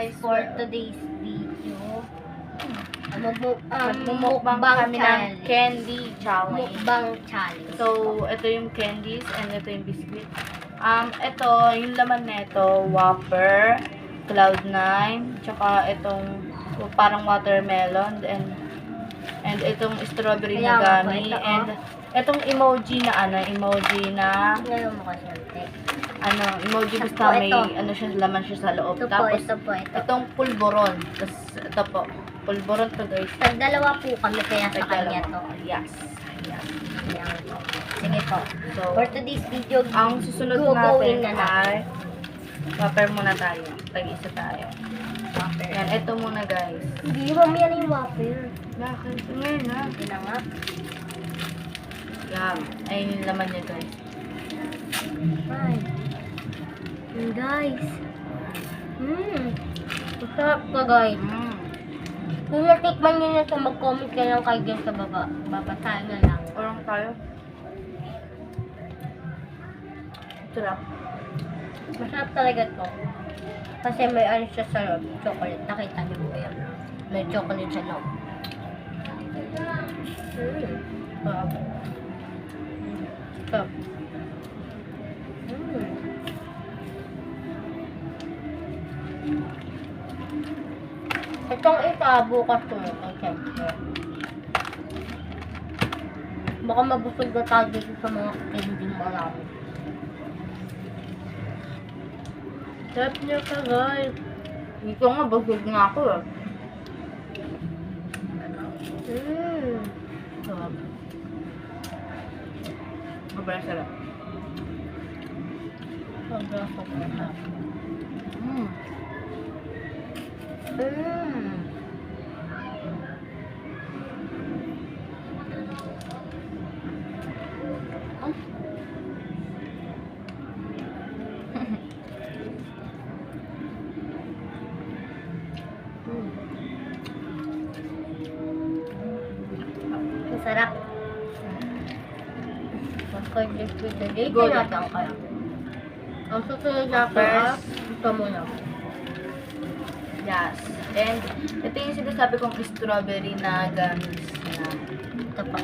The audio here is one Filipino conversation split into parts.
guys, for today's video. Magmumukbang kami ng candy challenge. Mukbang challenge. So, ito yung candies and ito yung biscuit. Ito, yung laman nito, Whopper, Cloud9, tsaka itong parang watermelon, and itong strawberry na gummy, and itong emoji na Ngayon mo kasi emoji basta may laman siya sa loob. Tapos ito po. itong pulboron. Tapos ito po, pulboron to guys. Dalawa po kami kaya sa kanya to. Yes. Ayan po. Sige po. So, For today's video, ang susunod gugawin natin na ay whopper muna tayo. Tag-isa tayo. Whopper. Yan, ito muna guys. Hindi, mamaya na yung whopper. Bakit? Ngayon na. Hindi na nga. Yan. Ayun yung laman niya guys. Ay. Yun guys. Masarap ka guys. Kung natikman nyo na ito, mag-comment ka lang kayo dyan sa baba. Babasahin na lang. Orong tayo. Sarap. Masarap talaga to. Kasi may ano siya sa loob. Chocolate. Nakita niyo po yan. May chocolate sa loob. Sarap. Sarap. Itong isa, bukas ko ito, siyempre. Baka mabusog na tayo dito sa mga candy marami. Sarap niya ka, guys. Dito nga, busog nga ako eh. Sarap. Sobrang sarap. Sobrang sarap. Masarap. Mag-coordinate with the day. Good. Tinatang ka lang. Ang susunod natin, ito muna. Yes. And ito yung sinasabi kong strawberry na gummies na. Ito pa.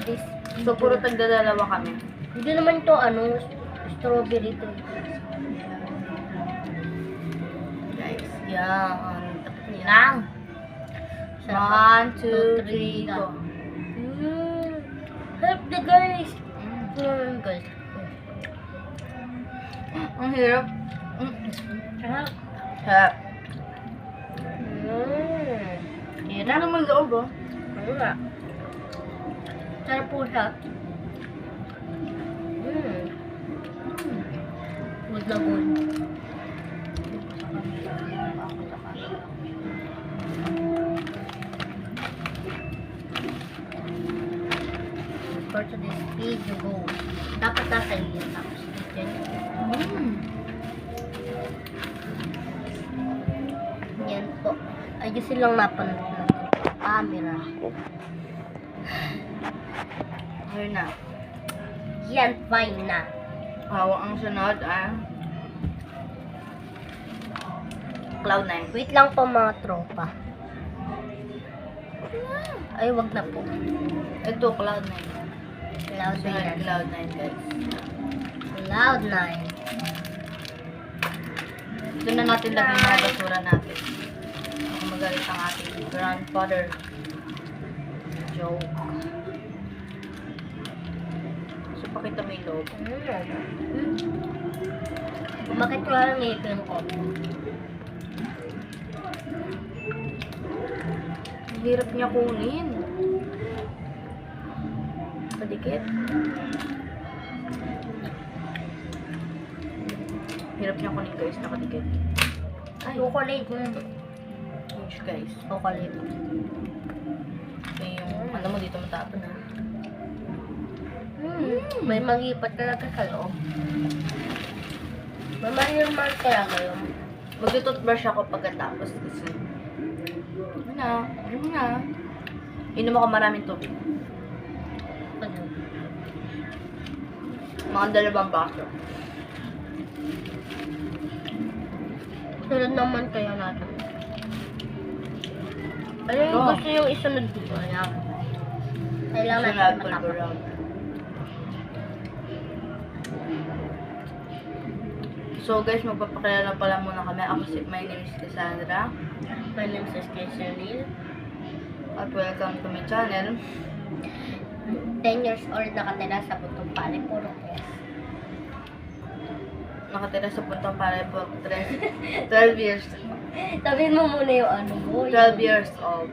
This, So, puro tagdadalawa kami. hindi naman to strawberry to. Guys, yan. Tapos nyo lang. 1, 2, 3, go. Help the guys! Guys. Ang hirap. Sarap. Sarap. Hirap. Ano naman loob oh? Ano nga? Sarap po siya. Good na good. For today's video, go. Dapat nasa iyo. Tapos dito. Yan po. Ayusin lang napanood natin. Camera. Ayun na. Yan, fine na. Ang sunod Cloud9. Wait lang po mga tropa. Ay, wag na po. Ito, Cloud9. Cloud9 yan. Cloud9 guys. Cloud9. Ito na natin lagay mga basura natin. Ang magalit ang ating grandfather. Joke. So, pakita mo yung loob. Bakit wala ang ngipin ko? Ang hirap niya kunin. Padikit. Hirap niya kunin guys, nakadikit. Ay, Chocolate. gosh guys. Chocolate. Ito yung, ano mo dito matapon ha. May magipat talaga sa loob. May manilaman talaga yun. Mag-toothbrush ako pagkatapos kasi. Ano na. Inom ako maraming tubig. Mga dalawang baso. Sunod naman kaya natin. Ano yung Oh. gusto yung isunod dito? Ayan. Kailangan Sunod, natin matapos. pulburon. So guys, magpapakilala pala muna kami. Ako my name is Cassandra. My name is Christianil. At welcome to my channel. 10 years old nakatira sa Butong Pali, puro yes. Nakatira sa puntang para po 12 years. Sabihin mo muna yung ano mo. 12 years old.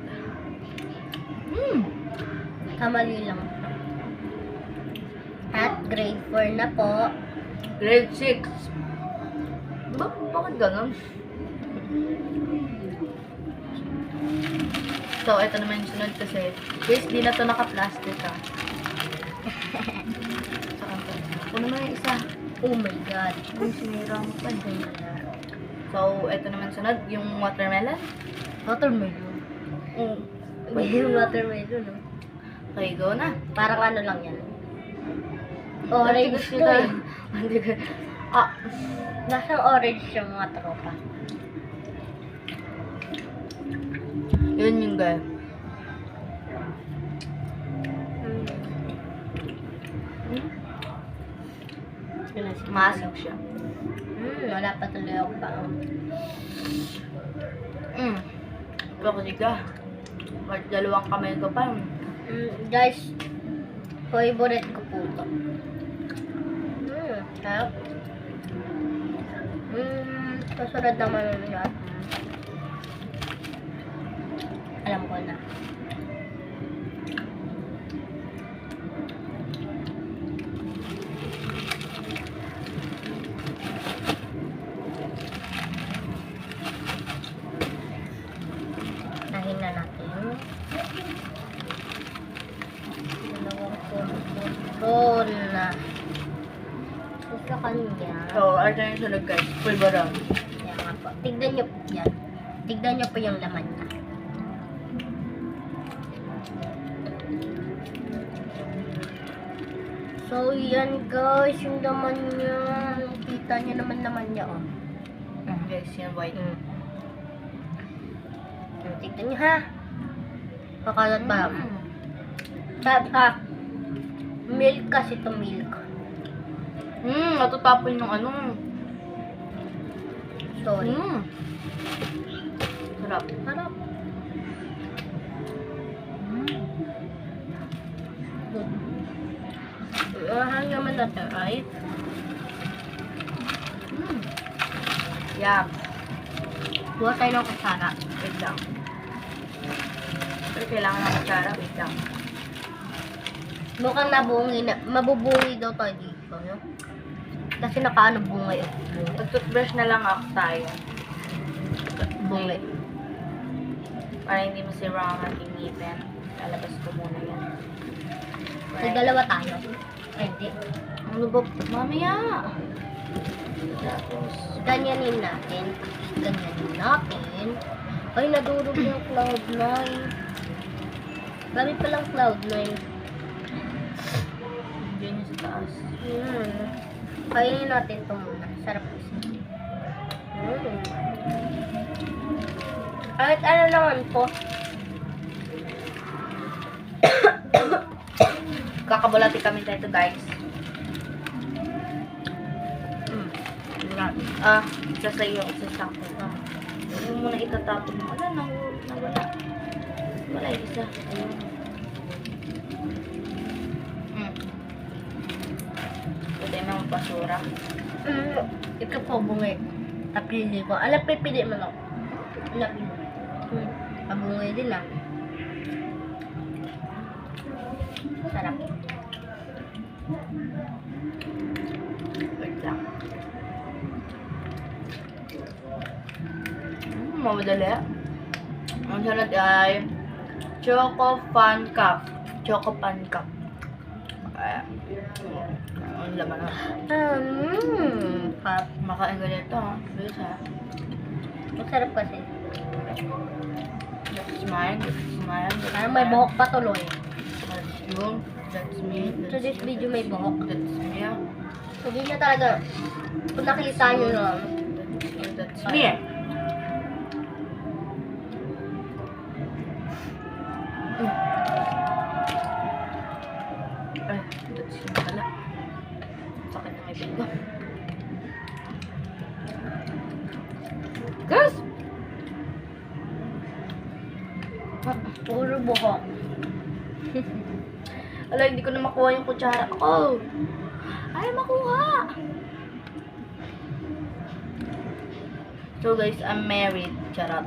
Kamali lang. At grade 4 na po. Grade 6. Bakit ganun? So, ito naman yung sunod kasi guys, di na to naka-plastic Ano naman yung isa? Oh my god. Yung sinira mo pa. So, ito naman sunod, yung watermelon. Watermelon. May watermelon, no? Okay, go na. Parang ano lang yan. Orange Gusto to eh. Hindi ko. Ah, Nasang orange yung mga tropa. yun yung guy. Masig siya. Wala pa tuloy ako pa. Ako siga. Dalawang kamay ko pa. Guys, favorite ko po ito. Sarap. Kasunod naman yan. Alam ko na. Nahin na natin. Dalawang pulbon na. Sa kanya. So, ito yung sunod guys. Pulburon. Kaya nga po. Tignan nyo po yan. Tignan nyo po yung laman niya. So, yan guys, yung laman niya. Kita niyo naman niya, oh. Guys, yung white. Tignan niyo, ha? Pakalat ba? Milk kasi ito, milk. Matutapon yung ano. Sorry. Sarap. Harap. Good. Mahal naman natin, right? Yum. Buha tayo ng kusara. Wait lang. Pero kailangan ng kutsara. Wait lang. Mukhang nabungi na. Mabubungi daw tayo dito, no? Kasi nakaano bungay. Mag-toothbrush na lang ako tayo. Bungay. Para hindi masira ang ating ngipin. Lalabas ko muna yan. May dalawa tayo. Ay, hindi. Ano ba? Mamaya! Tapos, Ganyanin natin. Ganyanin natin. Ay, nadurog yung Cloud9. Dami palang Cloud9. yun yung sa taas. Kainin natin ito muna. Sarap kasi. Kahit ano naman po. Kakabulati kami dito guys. Isa sa iyo, isa sa akin. Yung muna itatapon mo. Wala, nawala. Wala yung isa. Ayun. Ito yung mga basura. Ito po bungay. Tapili ko. Alam, pipili mo lang. Napili. Pabungay din lang. Sarap. Wait lang. Mamadali. Ang sunod ay Choco Fun Cup. Choco Fun Cup. Ang laman na. Makain ka nito ha. Bilis ha. Masarap kasi. That's mine. That's mine. That's Parang may mine. buhok pa tuloy. That's you. That's me. So this video may buhok. That's me. Hindi na talaga. Kung nakita nyo lang. That's me. Ay, that's me pala. Sakit ng ibig ko. Guys! Puro buhok. Ala, hindi ko na makuha yung kutsara ko. Ay, makuha! So guys, I'm married. Charot.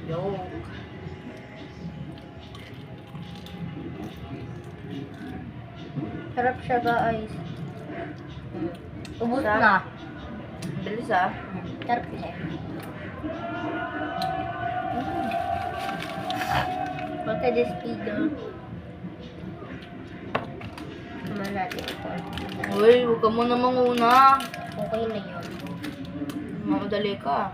Yo. Sarap siya guys. Ubus Sarap. na. Bilis ah. Sarap siya. Look at this video. Naman natin ito. Uy, huwag ka muna manguna. Okay na yun. Mamadali ka.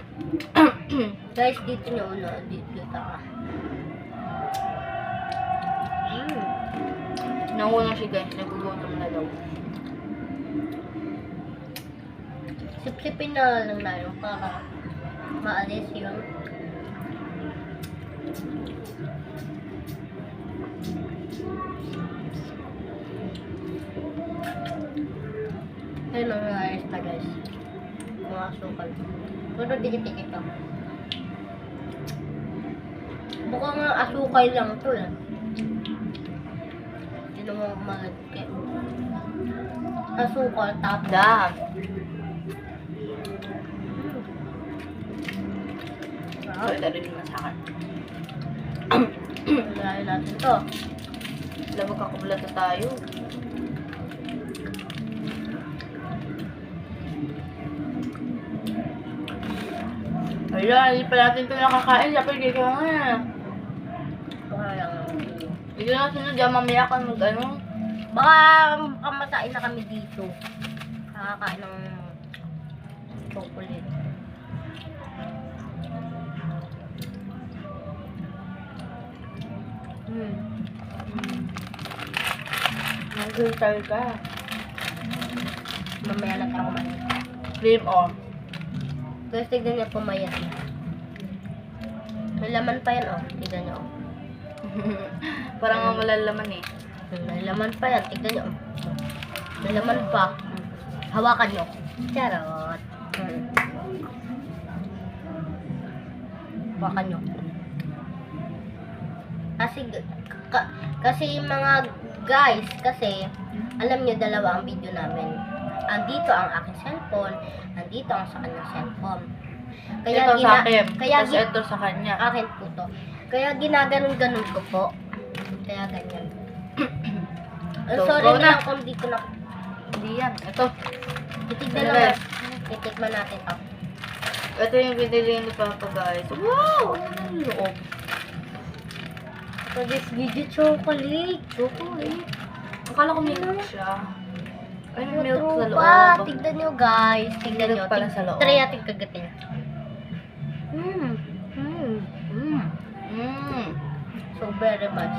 Guys, dito nyo una. Dito ka. Nauna siya guys, nagugutom na daw. Sip-sipin na lang na yun para maalis yun. Ayun ang ayos na guys. Mga asukal. Pero dikit-dikit ito. Mukhang nga asukal lang ito eh. Hindi naman malagkit. Asukal tapos. Da. So, ito rin naman sa akin. Lalayan natin to. Labag kakublat na tayo. Ayan, hindi pa natin ito nakakain. Dapat hindi ka nga. Okay lang. Hindi na sunod dyan, mamaya ka mag-ano. Baka kamatain na kami dito. Nakakain ng chocolate. Nag-filter ka. Mamaya na tayo kumain. Cream on. Guys, tignan niyo pumayat na. May laman pa yan, oh. Tignan niyo, oh. Parang nga malalaman eh. May laman pa yan. Tignan niyo, oh. May laman pa. Hawakan niyo. Charot. Hawakan niyo. Kasi mga guys, kasi alam niyo dalawa ang video namin. Andito ang aking cellphone, andito ang sa kanyang cellphone. Ito sa akin. Kaya Tapos ito sa kanya. akin po to. Kaya ginaganon-ganon ko po. Kaya ganyan. So, Sorry go na. na kung di ko na. Hindi yan. Ito. Titignan Ano lang. guys? Titikman natin to. Ito yung binili ni Papa guys. Wow! Ano yung loob? So this video chocolate. Chocolate. Akala ko milk siya. Ay, may milk sa Tropa, loob. tignan nyo guys. Tignan Milk nyo. pala sa loob. Try natin kagatin. So very much.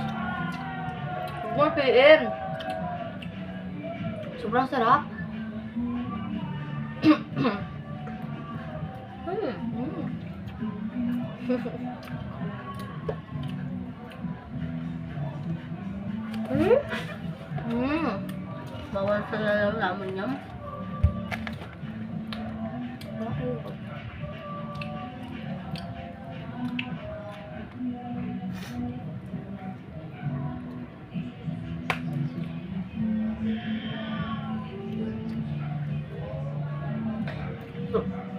Huwag mo piin. Sobrang sarap. Bawal sa lalaman niya.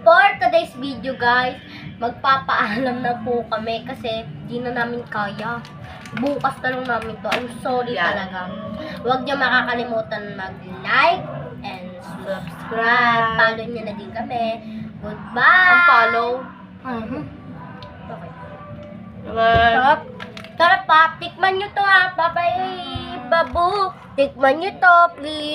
For today's video guys, magpapaalam na po kami kasi di na namin kaya. Bukas na lang namin to. I'm sorry Yeah. talaga. Huwag niyo makakalimutan mag-like and subscribe. Follow niyo na din kami. Goodbye! Ang follow. Okay. Bye. Sarap. Sarap pa. Tikman nyo to ha. Bye-bye, babu. Tikman nyo to, please.